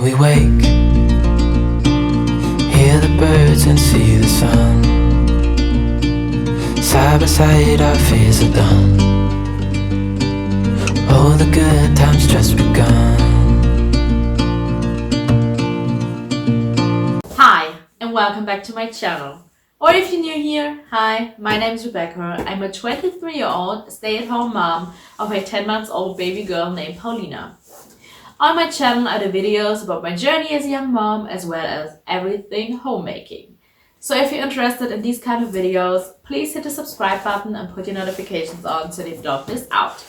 we wake, hear the birds and see the sun. Side by side our fears are done. Oh, the good times just begun. Hi, and welcome back to my channel. Or if you're new here, hi, my name is Jacque. I'm a 23-year-old stay-at-home mom of a 10-month-old baby girl named Paulina. On my channel are the videos about my journey as a young mom as well as everything homemaking. So if you're interested in these kind of videos, please hit the subscribe button and put your notifications on so that you don't miss out.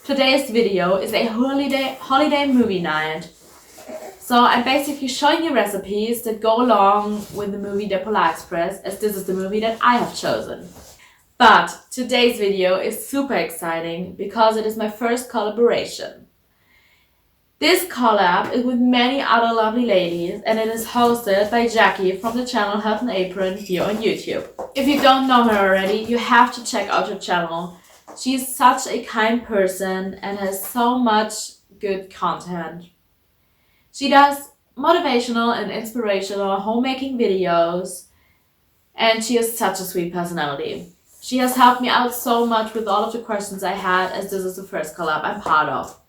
Today's video is a holiday movie night. So I'm basically showing you recipes that go along with the movie The Polar Express, as this is the movie that I have chosen. But today's video is super exciting because it is my first collaboration. This collab is with many other lovely ladies and it is hosted by Jacque from the channel Hearth and Apron here on YouTube. If you don't know her already, you have to check out her channel. She is such a kind person and has so much good content. She does motivational and inspirational homemaking videos and she has such a sweet personality. She has helped me out so much with all of the questions I had, as this is the first collab I'm part of.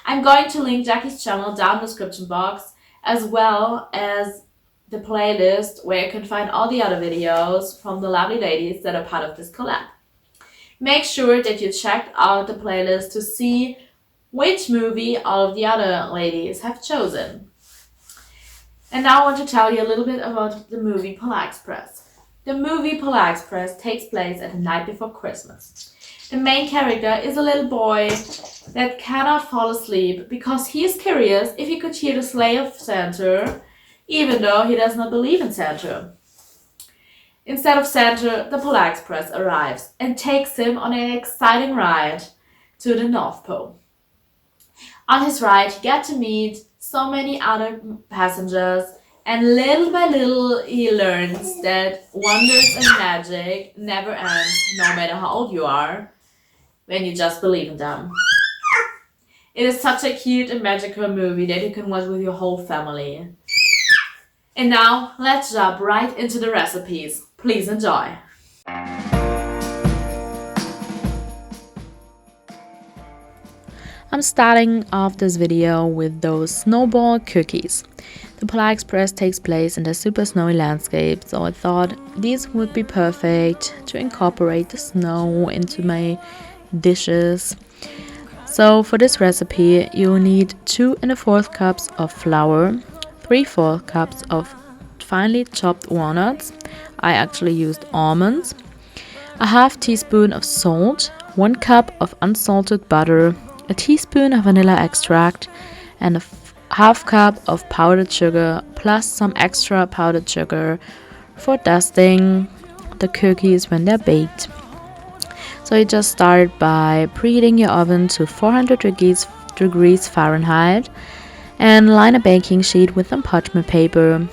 I'm going to link Jacque's channel down in the description box, as well as the playlist where you can find all the other videos from the lovely ladies that are part of this collab. Make sure that you check out the playlist to see which movie all of the other ladies have chosen. And now I want to tell you a little bit about the movie Polar Express. The movie Polar Express takes place at the night before Christmas. The main character is a little boy that cannot fall asleep because he is curious if he could hear the sleigh of Santa, even though he does not believe in Santa. Instead of Santa, the Polar Express arrives and takes him on an exciting ride to the North Pole. On his ride, he gets to meet so many other passengers, and little by little he learns that wonders and magic never end, no matter how old you are, when you just believe in them. It is such a cute and magical movie that you can watch with your whole family. And now, let's jump right into the recipes. Please enjoy! I'm starting off this video with those Snowball Cookies. The Polar Express takes place in the super snowy landscape, so I thought these would be perfect to incorporate the snow into my dishes. So for this recipe you need 2 1/4 cups of flour, 3/4 cups of finely chopped walnuts. I actually used almonds, a half teaspoon of salt, 1 cup of unsalted butter, a teaspoon of vanilla extract, and a half cup of powdered sugar plus some extra powdered sugar for dusting the cookies when they're baked. So you just start by preheating your oven to 400 degrees Fahrenheit and line a baking sheet with some parchment paper.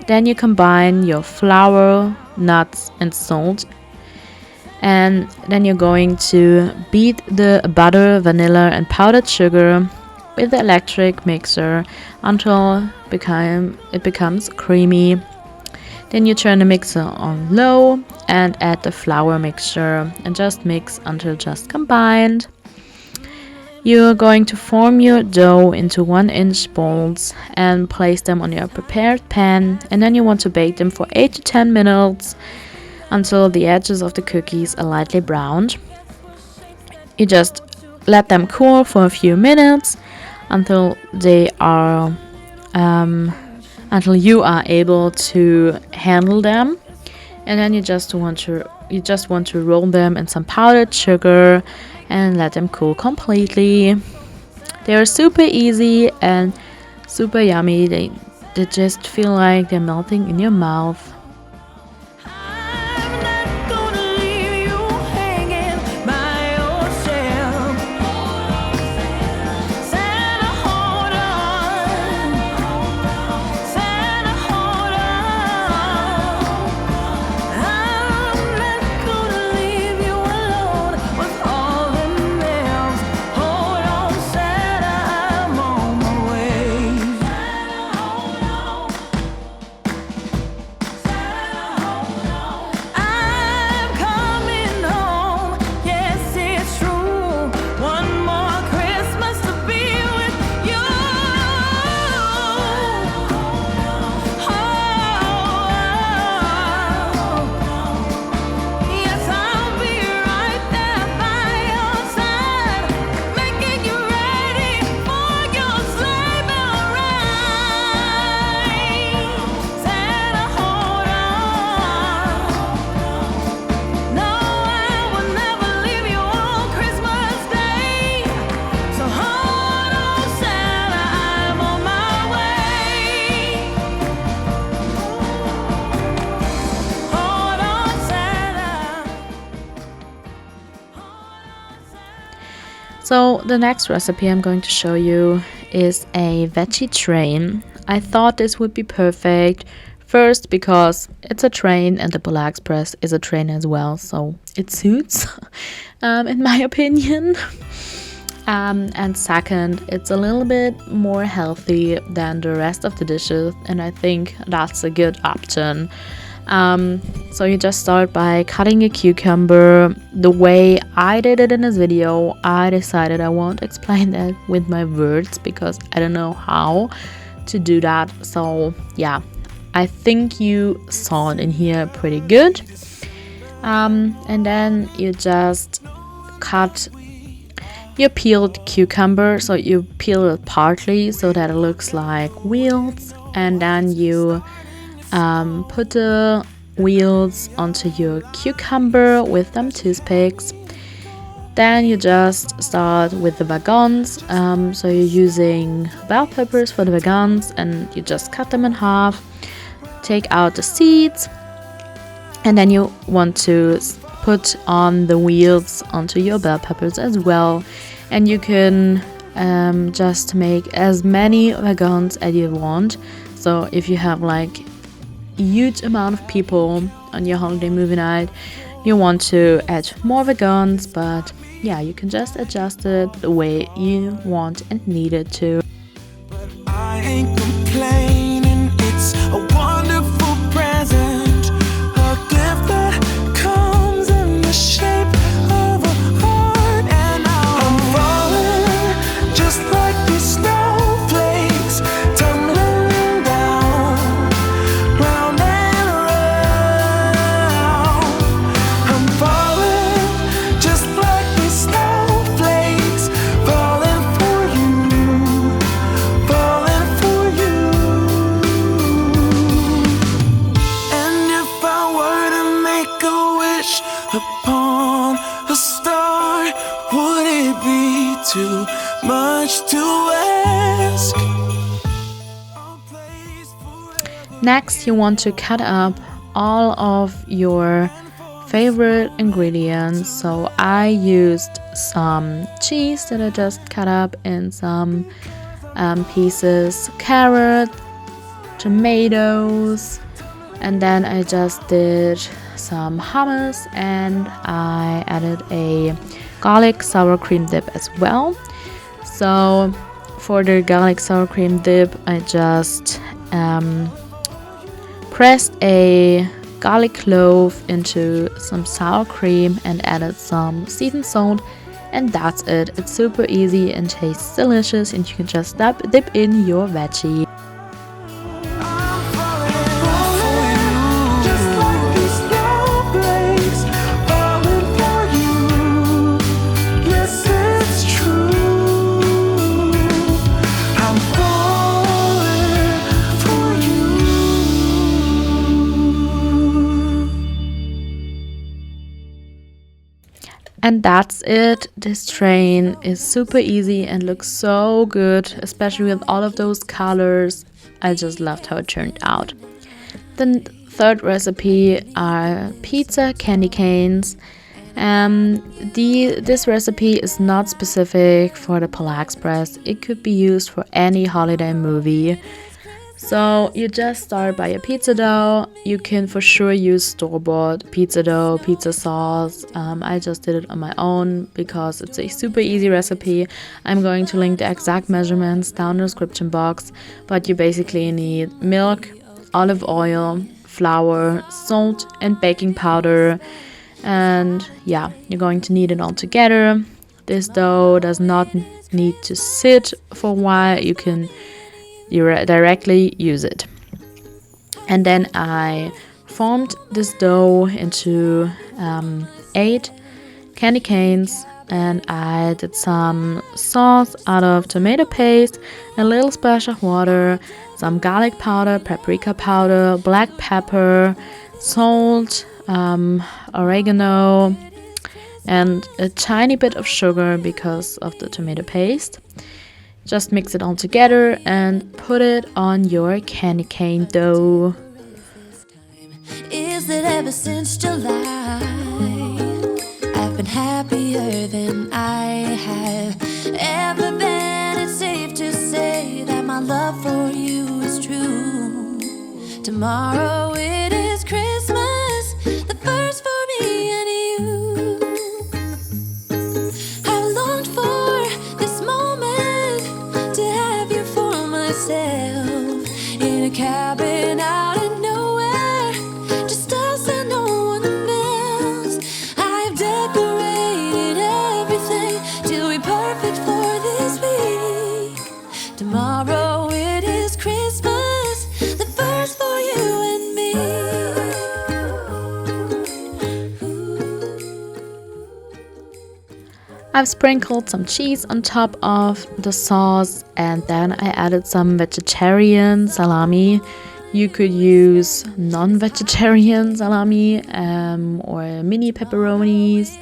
Then you combine your flour, nuts and salt, and then you're going to beat the butter, vanilla and powdered sugar with the electric mixer until it becomes creamy. Then you turn the mixer on low and add the flour mixture and just mix until just combined. You're going to form your dough into 1-inch balls and place them on your prepared pan, and then you want to bake them for 8 to 10 minutes until the edges of the cookies are lightly browned. You just let them cool for a few minutes until they are until you are able to handle them, and then you just want to roll them in some powdered sugar and let them cool completely. They are super easy and super yummy. They just feel like they're melting in your mouth. So the next recipe I'm going to show you is a veggie train. I thought this would be perfect. First, because it's a train and the Polar Express is a train as well, so it suits, in my opinion. And second, it's a little bit more healthy than the rest of the dishes, and I think that's a good option. So you just start by cutting a cucumber. The way I did it in this video, I decided I won't explain that with my words because I don't know how to do that. So yeah, I think you saw it in here pretty good. And then you just cut your peeled cucumber, so you peel it partly so that it looks like wheels, and then you put the wheels onto your cucumber with them toothpicks. Then you just start with the wagons. So you're using bell peppers for the wagons, and you just cut them in half, take out the seeds, and then you want to put on the wheels onto your bell peppers as well. And you can just make as many wagons as you want. So if you have like a huge amount of people on your holiday movie night, you want to add more wagons, but yeah, you can just adjust it the way you want and need it to. But I ain't complaining, it's a wonderful present, a gift that comes in the shape of a heart, and I'm falling just like these snowflakes, tumbling down, round and round. I'm falling just like these snowflakes, falling for you, falling for you. And if I were to make a wish upon a star, would it be too much to ask? A place for Next, you want to cut up all of your favorite ingredients. So I used some cheese that I just cut up in some pieces, carrot, tomatoes, and then I just did some hummus, and I added a garlic sour cream dip as well. So for the garlic sour cream dip, I just pressed a garlic clove into some sour cream and added some seasoned salt, and that's it. It's super easy and tastes delicious, and you can just dip in your veggie. I'm falling just like these snowflakes, falling for you. Yes, it's true. I'm falling for you. And that's it. This train is super easy and looks so good, especially with all of those colors. I just loved how it turned out. The third recipe are pizza candy canes. This recipe is not specific for the Polar Express. It could be used for any holiday movie. So you just start by your pizza dough. You can for sure use store-bought pizza dough, pizza sauce. I just did it on my own because it's a super easy recipe. I'm going to link the exact measurements down in the description box. But you basically need milk, olive oil, flour, salt, and baking powder. And yeah, you're going to knead it all together. This dough does not need to sit for a while. You can directly use it. And then I formed this dough into 8 candy canes, and I did some sauce out of tomato paste, a little splash of water, some garlic powder, paprika powder, black pepper, salt, oregano, and a tiny bit of sugar because of the tomato paste. Just mix it all together and put it on your candy cane dough. Is that ever since July, I've been been happier than I have ever been. It's safe to say that my love for you is true. Tomorrow it is Christmas, the first for me and you. I've longed for this moment to have you for myself in a cabin out in nowhere, just us and no one else. I've decorated everything to be perfect for this week. Tomorrow it is Christmas, the first for you and me. I've sprinkled some cheese on top of the sauce, and then I added some vegetarian salami. You could use non-vegetarian salami or mini pepperonis.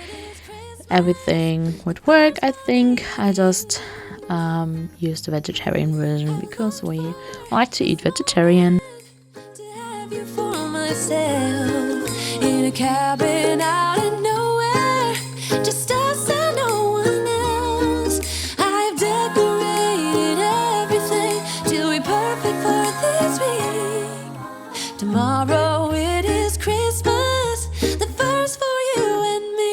Everything would work, I think. I just used the vegetarian version because we like to eat vegetarian. To have you for myself in a cabin out in nowhere, just us and no one else. I've decorated everything to be perfect for this week. Tomorrow it is Christmas, the first for you and me.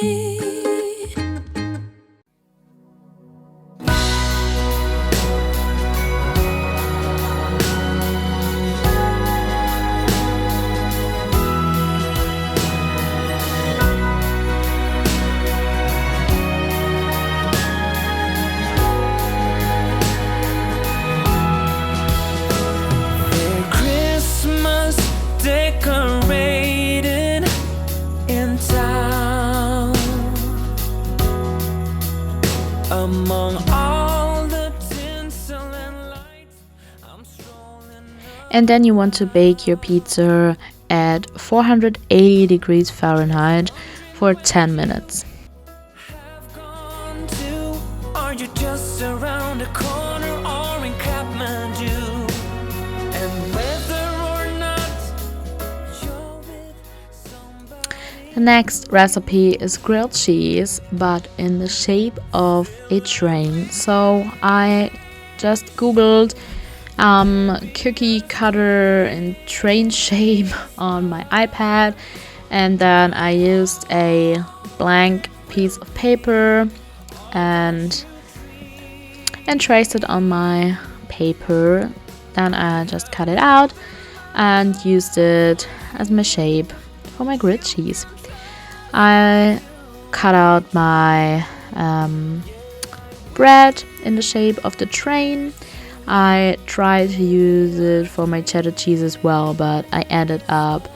They're Christmas decorated in town. Among all the tinsel and lights, I'm strolling. And then you want to bake your pizza at 480 degrees Fahrenheit for 10 minutes. Have gone to, are you just around the corner or in Kathmandu? And whether or not you're with somebody. The next recipe is grilled cheese, but in the shape of a train. So I just googled cookie cutter in train shape on my iPad, and then I used a blank piece of paper and traced it on my paper. Then I just cut it out and used it as my shape for my grilled cheese. I cut out my bread in the shape of the train. I tried to use it for my cheddar cheese as well, but I ended up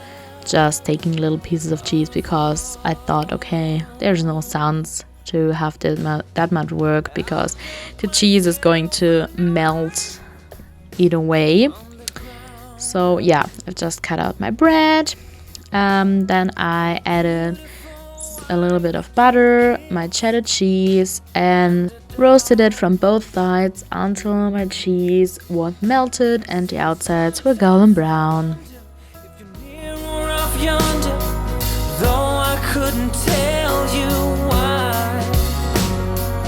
just taking little pieces of cheese because I thought, okay, there's no sense to have that much work because the cheese is going to melt either way. So yeah, I've just cut out my bread. Then I added a little bit of butter, my cheddar cheese, and roasted it from both sides until my cheese was melted and the outsides were golden brown. If you're near or off yonder, though I couldn't tell you why,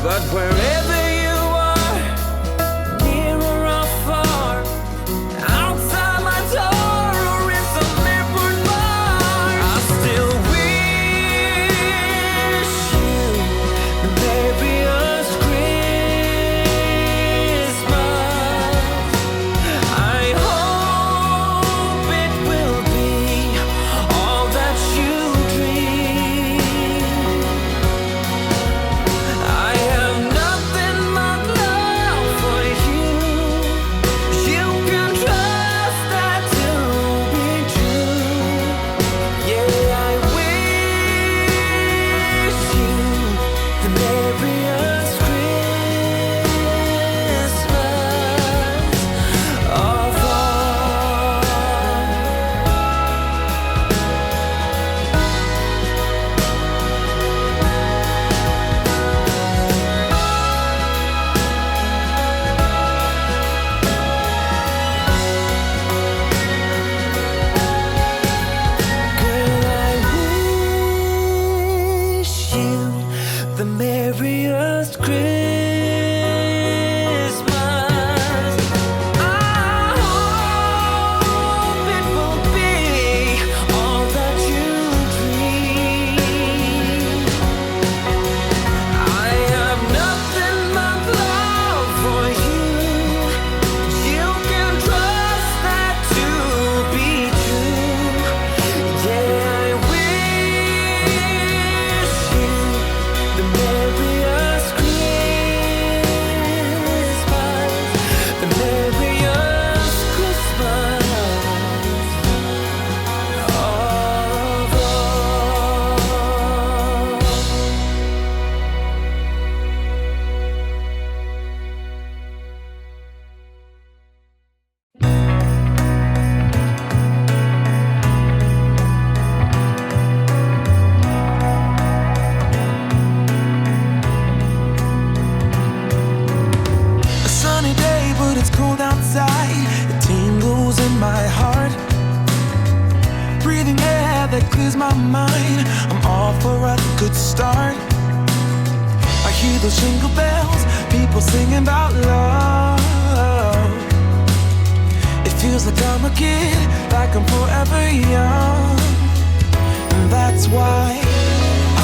but wherever you are, near or off far, outside my door or in some airport bar, I still wish you the merriest Christmas. I hope it will be all that you dream. ease my mind. I'm all for a good start. I hear those jingle bells, people singing about love. It feels like I'm a kid, like I'm forever young. And that's why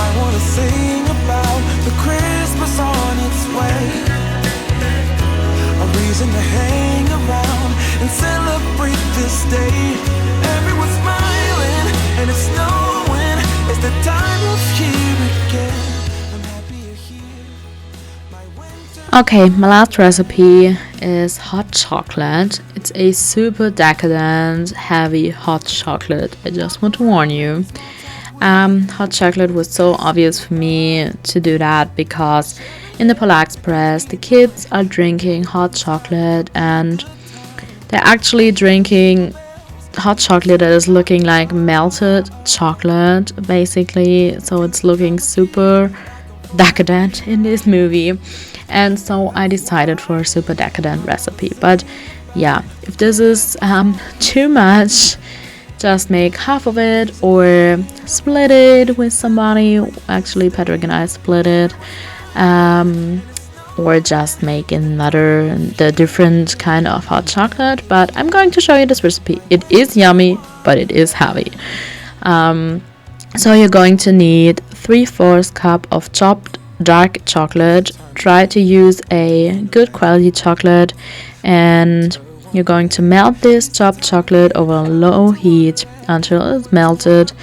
I wanna sing about the Christmas on its way. A reason to hang around and celebrate this day. Everyone's smiling and it's snowing. It's the time of year again. I'm happy you're here. My winter. Okay, my last recipe is hot chocolate. It's a super decadent, heavy hot chocolate. I just want to warn you. Hot chocolate was so obvious for me to do that because in the Polar Express the kids are drinking hot chocolate and they're actually drinking hot chocolate that is looking like melted chocolate basically, so it's looking super decadent in this movie, and so I decided for a super decadent recipe. But yeah, if this is too much, just make half of it or split it with somebody. Actually, Patrick and I split it, or just make the different kind of hot chocolate. But I'm going to show you this recipe. It is yummy, but it is heavy. So you're going to need 3/4 cup of chopped dark chocolate. Try to use a good quality chocolate, and you're going to melt this chopped chocolate over low heat until it's melted.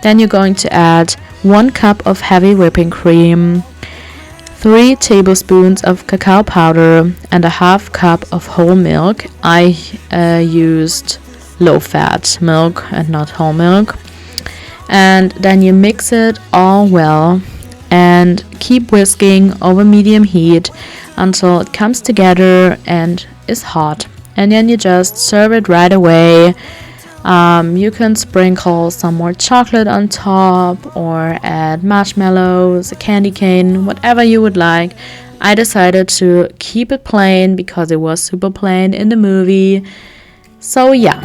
Then you're going to add 1 cup of heavy whipping cream, 3 tablespoons of cacao powder, and a half cup of whole milk. I used low-fat milk and not whole milk. And then you mix it all well and keep whisking over medium heat until it comes together and is hot. And then you just serve it right away. You can sprinkle some more chocolate on top or add marshmallows, a candy cane, whatever you would like. I decided to keep it plain because it was super plain in the movie. So yeah.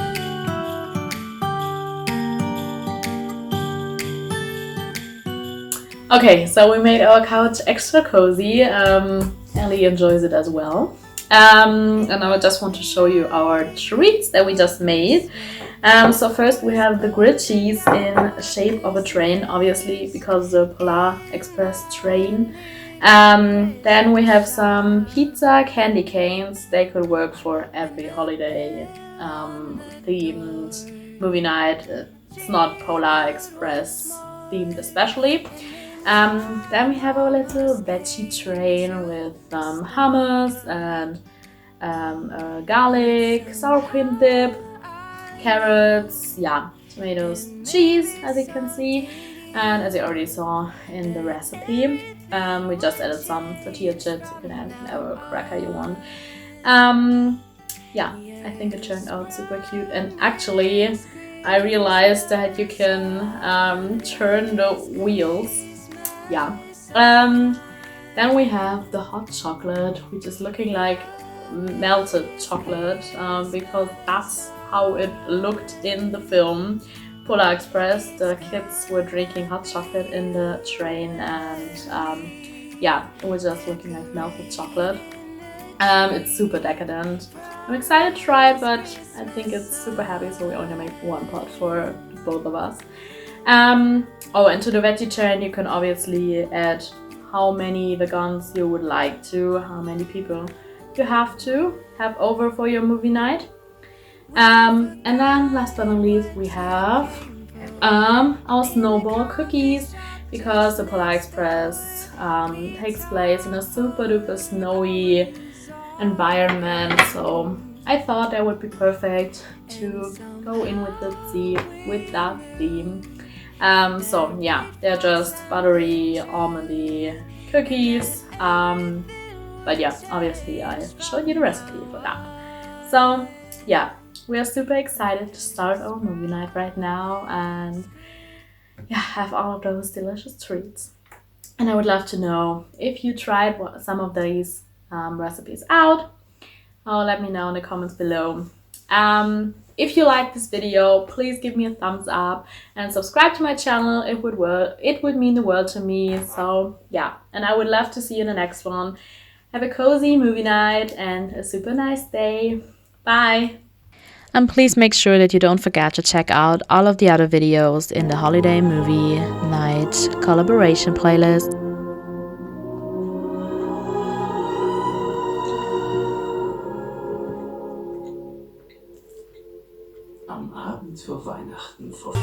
Okay, so we made our couch extra cozy. Ellie enjoys it as well. And I just want to show you our treats that we just made. So first we have the grilled cheese in shape of a train, obviously because the Polar Express train. Then we have some pizza candy canes. They could work for every holiday themed movie night. It's not Polar Express themed especially. Then we have a little veggie train with hummus and garlic, sour cream dip, carrots, tomatoes, cheese, as you can see, and as you already saw in the recipe, we just added some tortilla chips. You can add whatever cracker you want. I think it turned out super cute, and actually I realized that you can turn the wheels. Then we have the hot chocolate, which is looking like melted chocolate because that's how it looked in the film Polar Express. The kids were drinking hot chocolate in the train, and it was just looking like melted chocolate. It's super decadent. I'm excited to try it, but I think it's super heavy, so we only make 1 pot for both of us. And to the veggie train you can obviously add how many vegans you would like to, how many people you have to have over for your movie night. And then last but not least we have our Snowball Cookies, because the Polar Express takes place in a super duper snowy environment, so I thought that would be perfect to go in with that theme. They're just buttery, almondy cookies. But yeah, obviously I showed you the recipe for that. So yeah, we are super excited to start our movie night right now and have all of those delicious treats. And I would love to know if you tried some of these recipes out. Let me know in the comments below. If you like this video, please give me a thumbs up and subscribe to my channel. It would mean the world to me. So yeah, and I would love to see you in the next one. Have a cozy movie night and a super nice day. Bye. And please make sure that you don't forget to check out all of the other videos in the holiday movie night collaboration playlist. Am Abend vor Weihnachten vor